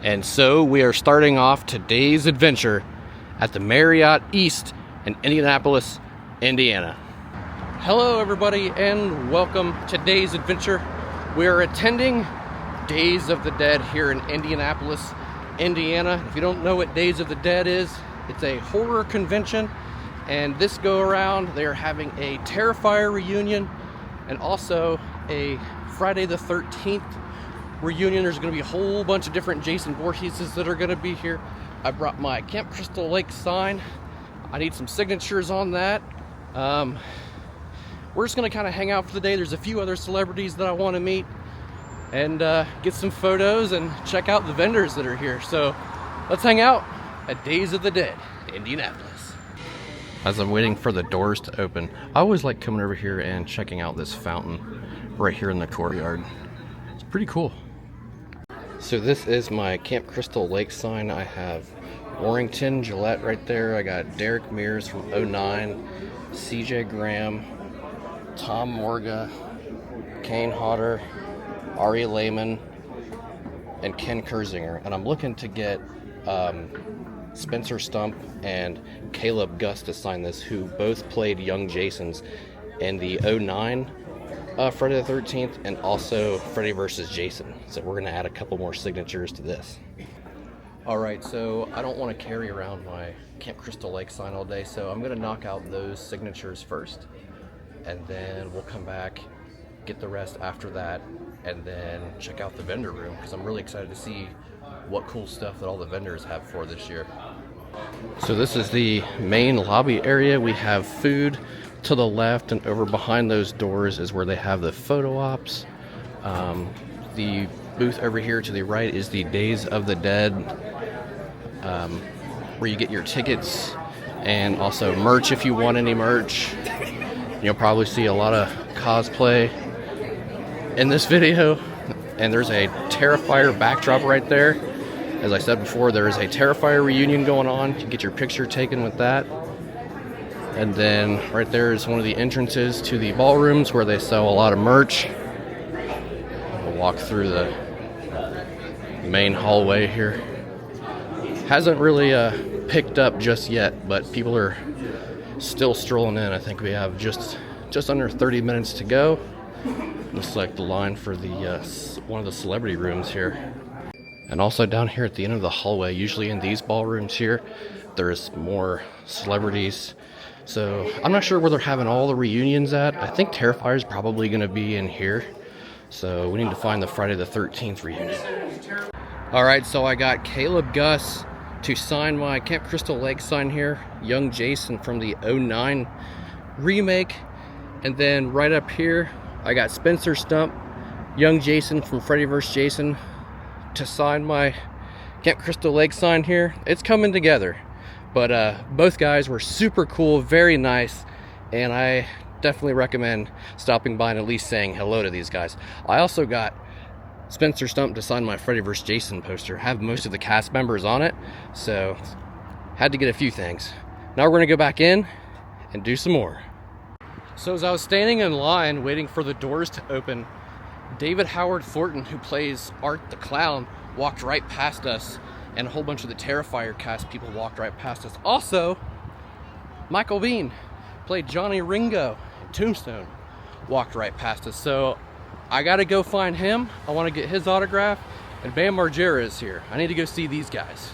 And so we are starting off today's adventure at the Marriott East in Indianapolis, Indiana. Hello everybody and welcome to today's adventure. We are attending Days of the Dead here in Indianapolis, Indiana. If you don't know what Days of the Dead is, it's a horror convention, and this go around they are having a Terrifier reunion and also a Friday the 13th reunion. There's going to be a whole bunch of different Jason Voorheeses that are going to be here. I brought my Camp Crystal Lake sign. I need some signatures on that. We're just going to kind of hang out for the day. There's a few other celebrities that I want to meet and get some photos and check out the vendors that are here. So let's hang out at Days of the Dead, Indianapolis. As I'm waiting for the doors to open, I always like coming over here and checking out this fountain right here in the courtyard. It's pretty cool. So this is my Camp Crystal Lake sign. I have Warrington, Gillette right there. I got Derek Mears from 09, CJ Graham, Tom Morga, Kane Hodder, Ari Lehman, and Ken Kersinger. And I'm looking to get Spencer Stump and Caleb Gus to sign this, who both played young Jasons in the 09 Friday the 13th and also Freddy vs. Jason. So we're going to add a couple more signatures to this. Alright, so I don't want to carry around my Camp Crystal Lake sign all day, so I'm going to knock out those signatures first. And then we'll come back, get the rest after that, and then check out the vendor room, because I'm really excited to see what cool stuff that all the vendors have for this year. So this is the main lobby area. We have food to the left, and over behind those doors is where they have the photo ops. The booth over here to the right is the Days of the Dead, where you get your tickets and also merch if you want any merch. You'll probably see a lot of cosplay in this video, and there's a Terrifier backdrop right there. As I said before, there is a Terrifier reunion going on. You can get your picture taken with that. And then right there is one of the entrances to the ballrooms where they sell a lot of merch. We'll walk through the main hallway here. Hasn't really picked up just yet, but people are still strolling in. I think we have just under 30 minutes to go. Looks like the line for the one of the celebrity rooms here. And also down here at the end of the hallway, usually in these ballrooms here, there's more celebrities. So I'm not sure where they're having all the reunions at. I think Terrifier's probably going to be in here. So we need to find the Friday the 13th reunion. Alright, so I got Caleb Gus to sign my Camp Crystal Lake sign here. Young Jason from the 09 remake. And then right up here, I got Spencer Stump, young Jason from Freddy vs. Jason, to sign my Camp Crystal Lake sign here. It's coming together. But both guys were super cool, very nice, and I definitely recommend stopping by and at least saying hello to these guys. I also got Spencer Stump to sign my Freddy vs. Jason poster. I have most of the cast members on it, so had to get a few things. Now we're going to go back in and do some more. So as I was standing in line waiting for the doors to open, David Howard Thornton, who plays Art the Clown, walked right past us, and a whole bunch of the Terrifier cast people walked right past us. Also, Michael Biehn, played Johnny Ringo in Tombstone, walked right past us. So I gotta go find him. I want to get his autograph. And Bam Margera is here. I need to go see these guys.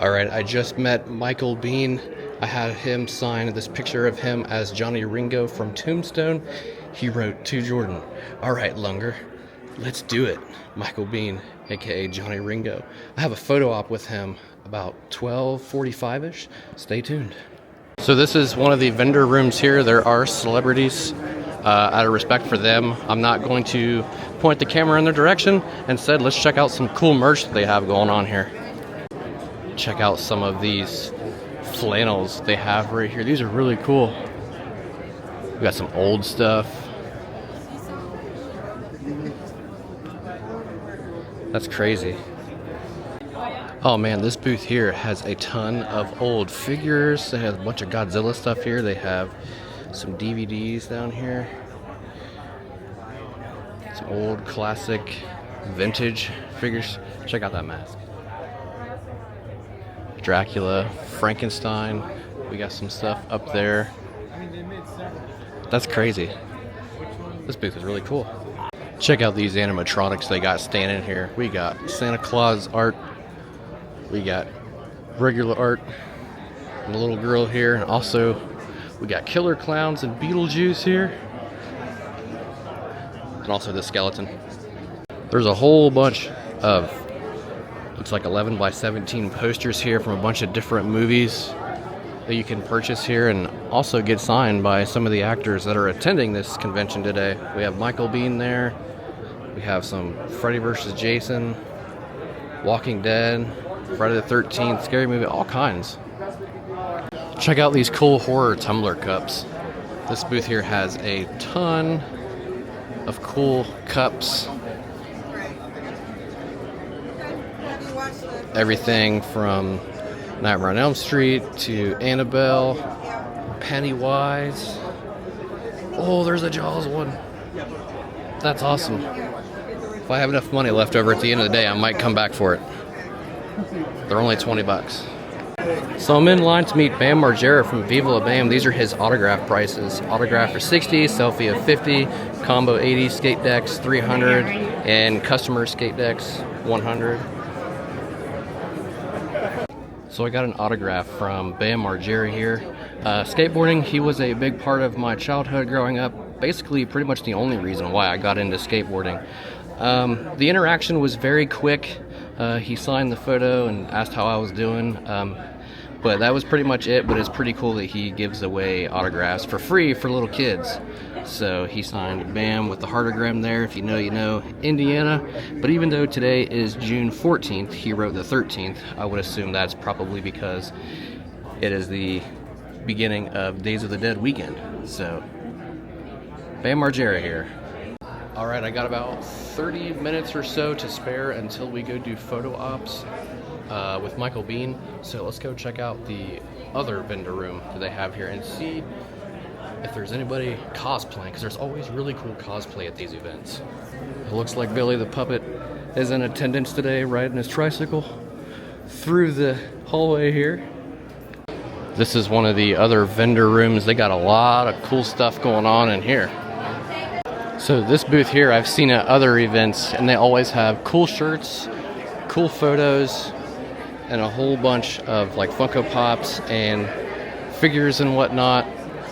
Alright, I just met Michael Biehn. I had him sign this picture of him as Johnny Ringo from Tombstone. He wrote to Jordan, "Alright, Lunger, let's do it." Michael Biehn, aka Johnny Ringo. I have a photo op with him about 12:45ish. Stay tuned. So this is one of the vendor rooms here. There are celebrities. Out of respect for them, I'm not going to point the camera in their direction. Instead, let's check out some cool merch that they have going on here. Check out some of these flannels they have right here. These are really cool. We got some old stuff. That's crazy. Oh man, this booth here has a ton of old figures. They have a bunch of Godzilla stuff here. They have some DVDs down here. Some old classic vintage figures. Check out that mask. Dracula, Frankenstein. We got some stuff up there. That's crazy. This booth is really cool. Check out these animatronics they got standing here. We got Santa Claus art. We got regular art. And a little girl here. And also, we got killer clowns and Beetlejuice here. And also the skeleton. There's a whole bunch of, looks like 11 by 17 posters here from a bunch of different movies that you can purchase here and also get signed by some of the actors that are attending this convention today. We have Michael Biehn there. We have some Freddy vs. Jason, Walking Dead, Friday the 13th, Scary Movie, all kinds. Check out these cool horror tumbler cups. This booth here has a ton of cool cups. Everything from Nightmare on Elm Street to Annabelle, Pennywise. Oh, there's a Jaws one. That's awesome. If I have enough money left over at the end of the day, I might come back for it. They're only 20 bucks. So I'm in line to meet Bam Margera from Viva Bam. These are his autograph prices. Autograph for 60, selfie of 50, combo 80, skate decks 300, and customer skate decks 100. So I got an autograph from Bam Margera here. Skateboarding, he was a big part of my childhood growing up. Basically, pretty much the only reason why I got into skateboarding. The interaction was very quick. He signed the photo and asked how I was doing. But that was pretty much it. But it's pretty cool that he gives away autographs for free for little kids. So he signed Bam with the heartogram there. If you know, you know, Indiana. But even though today is June 14th, he wrote the 13th. I would assume that's probably because it is the beginning of Days of the Dead weekend. So, Bam Margera here. Alright, I got about 30 minutes or so to spare until we go do photo ops with Michael Biehn. So let's go check out the other vendor room that they have here and see if there's anybody cosplaying, because there's always really cool cosplay at these events. It looks like Billy the Puppet is in attendance today, riding his tricycle through the hallway here. This is one of the other vendor rooms. They got a lot of cool stuff going on in here. So this booth here I've seen at other events, and they always have cool shirts, cool photos, and a whole bunch of like Funko Pops and figures and whatnot.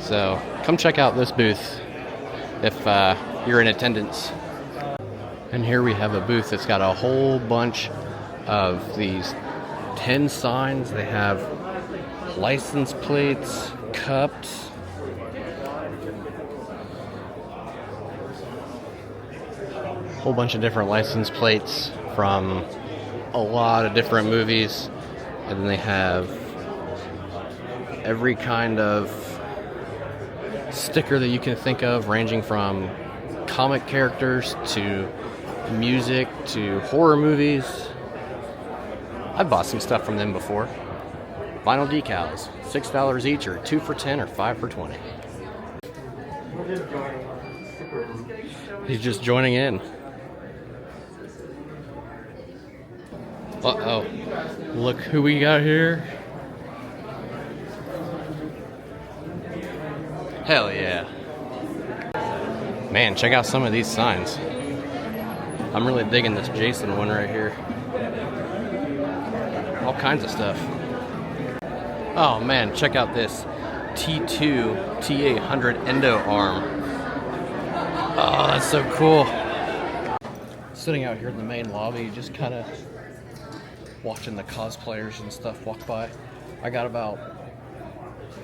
So come check out this booth if you're in attendance. And here we have a booth that's got a whole bunch of these 10 signs. They have license plates, cups, whole bunch of different license plates from a lot of different movies. And then they have every kind of sticker that you can think of, ranging from comic characters to music to horror movies. I've bought some stuff from them before. Vinyl decals, $6 each, or 2 for 10 or 5 for 20. He's just joining in. Uh-oh. Look who we got here. Hell yeah. Man, check out some of these signs. I'm really digging this Jason one right here. All kinds of stuff. Oh man, check out this T2 T800 Endo arm. Oh, that's so cool. Sitting out here in the main lobby, just kind of watching the cosplayers and stuff walk by. I got about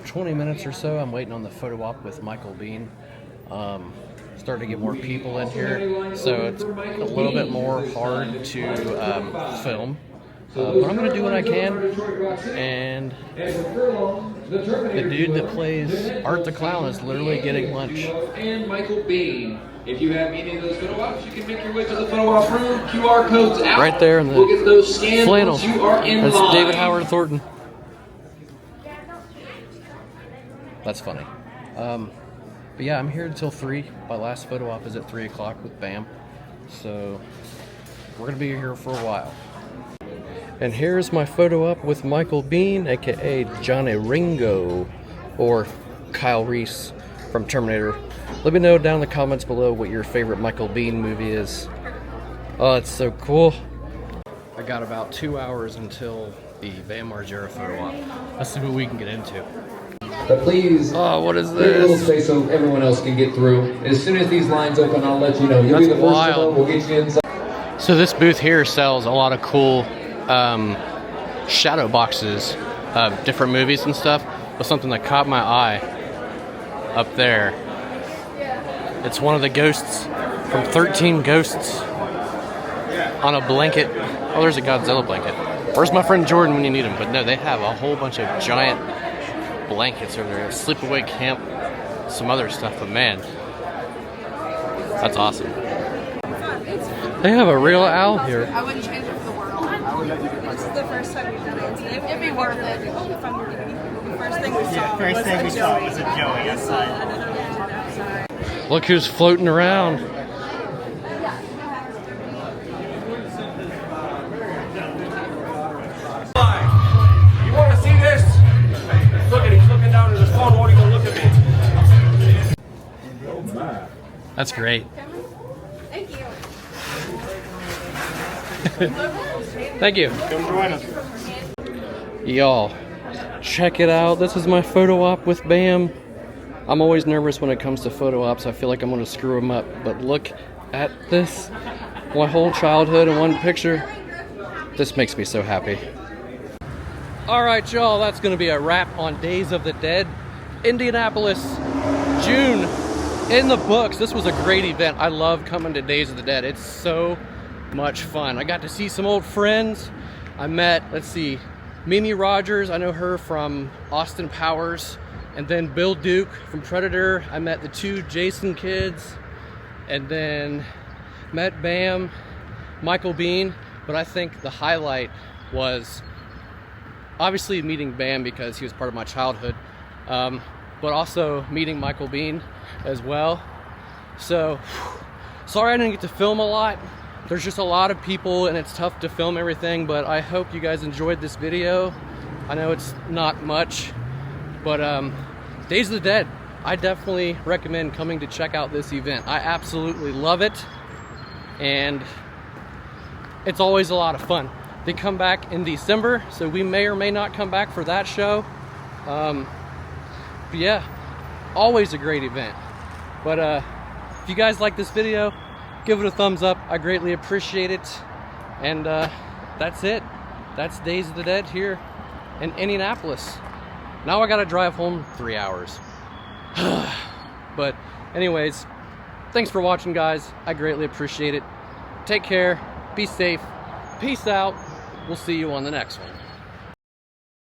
20 minutes or so. I'm waiting on the photo op with Michael Biehn. Starting to get more people in here, so it's a little bit more hard to film. But I'm going to do what I can. And the dude that plays Art the Clown is literally getting lunch. And Michael Biehn. If you have any of those photo ops, you can make your way to the photo op room. QR codes out. Right there in the we'll get those scanned flannel. once you are in That's line. David Howard Thornton. That's funny. But yeah, I'm here until 3. My last photo op is at 3 o'clock with Bam. So we're going to be here for a while. And here's my photo op with Michael Biehn, aka Johnny Ringo, or Kyle Reese from Terminator. Let me know down in the comments below what your favorite Michael Biehn movie is. Oh, it's so cool. I got about 2 hours until the Bam Margera photo op. Let's see what we can get into. But please, oh, what is leave a little this? space so everyone else can get through. As soon as these lines open, I'll let you know. You'll be the first to know. We'll get you inside. So this booth here sells a lot of cool shadow boxes of different movies and stuff. But something that caught my eye up there. It's one of the ghosts from 13 Ghosts on a blanket. Oh, there's a Godzilla blanket. Where's my friend Jordan when you need him? But no, they have a whole bunch of giant blankets over there. Sleepaway Camp, some other stuff, but man, that's awesome. They have a real owl here. I wouldn't change it for the world. This is the first time we've done it. It'd be worth it if I'm the first thing we saw. Yeah, first thing we saw was a Joey outside. Look who's floating around. You want to see this? Look at him, he's looking down at his phone, won't even look at me. That's great. Thank you. Thank you. Come join us. Y'all, check it out. This is my photo op with Bam. I'm always nervous when it comes to photo ops. I feel like I'm going to screw them up. But look at this. My whole childhood in one picture. This makes me so happy. Alright, y'all. That's going to be a wrap on Days of the Dead. Indianapolis, June. In the books. This was a great event. I love coming to Days of the Dead. It's so much fun. I got to see some old friends. I met, let's see, Mimi Rogers. I know her from Austin Powers. And then Bill Duke from Predator. I met the 2 Jason kids. And then met Bam, Michael Biehn. But I think the highlight was obviously meeting Bam because he was part of my childhood. But also meeting Michael Biehn as well. So, sorry I didn't get to film a lot. There's just a lot of people and it's tough to film everything, but I hope you guys enjoyed this video. I know it's not much, but Days of the Dead, I definitely recommend coming to check out this event. I absolutely love it, and it's always a lot of fun. They come back in December, so we may or may not come back for that show. But yeah, always a great event. But if you guys like this video, give it a thumbs up. I greatly appreciate it. And that's it. That's Days of the Dead here in Indianapolis. Now I gotta drive home 3 hours. But anyways, thanks for watching, guys. I greatly appreciate it. Take care. Be safe. Peace out. We'll see you on the next one.